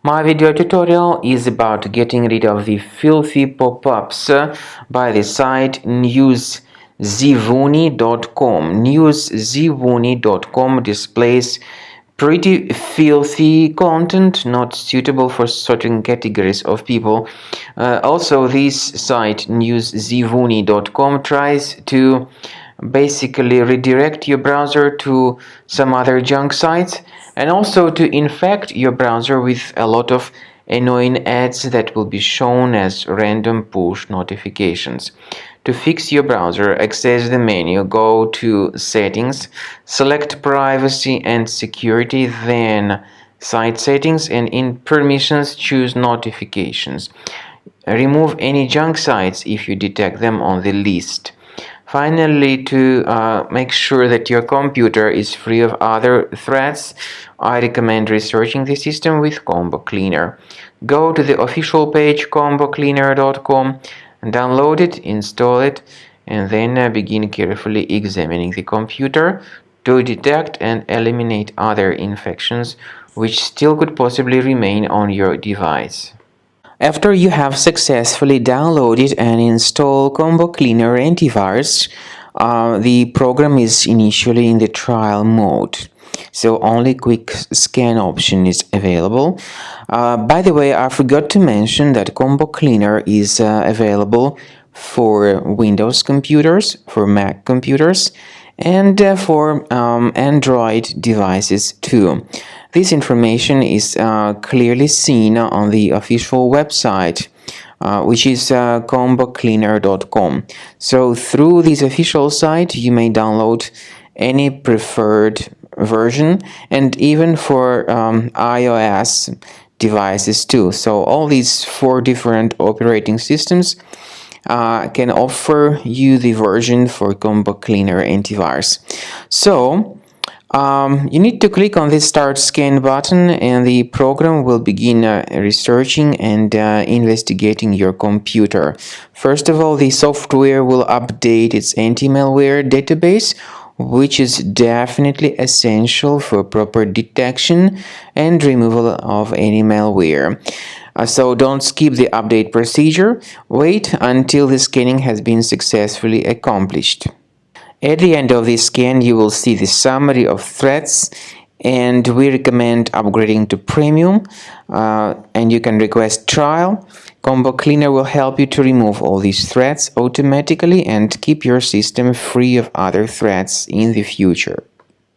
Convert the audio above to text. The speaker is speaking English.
My video tutorial is about getting rid of the filthy pop-ups by the site newszwoony.com. Newszwoony.com displays pretty filthy content not suitable for certain categories of people. Also, this site newszwoony.com tries to basically redirect your browser to some other junk sites, and also to infect your browser with a lot of annoying ads that will be shown as random push notifications. To fix your browser, access the menu, go to Settings, select Privacy and Security, then Site Settings, and in Permissions choose Notifications. Remove any junk sites if you detect them on the list. Finally, to make sure that your computer is free of other threats, I recommend researching the system with Combo Cleaner. Go to the official page combocleaner.com, download it, install it, and then begin carefully examining the computer to detect and eliminate other infections which still could possibly remain on your device. After you have successfully downloaded and installed Combo Cleaner Antivirus, the program is initially in the trial mode, so only quick scan option is available. By the way, I forgot to mention that Combo Cleaner is available for Windows computers, for Mac computers, and for Android devices too. This information is clearly seen on the official website, which is combocleaner.com. So through this official site, you may download any preferred version, and even for iOS devices too. So all these 4 different operating systems can offer you the version for Combo Cleaner Antivirus. So you need to click on the Start Scan button, and the program will begin researching and investigating your computer. First of all, the software will update its anti-malware database, which is definitely essential for proper detection and removal of any malware. So don't skip the update procedure. Wait until the scanning has been successfully accomplished. At the end of the scan, you will see the summary of threats, and we recommend upgrading to Premium, and you can request trial. Combo Cleaner will help you to remove all these threats automatically and keep your system free of other threats in the future.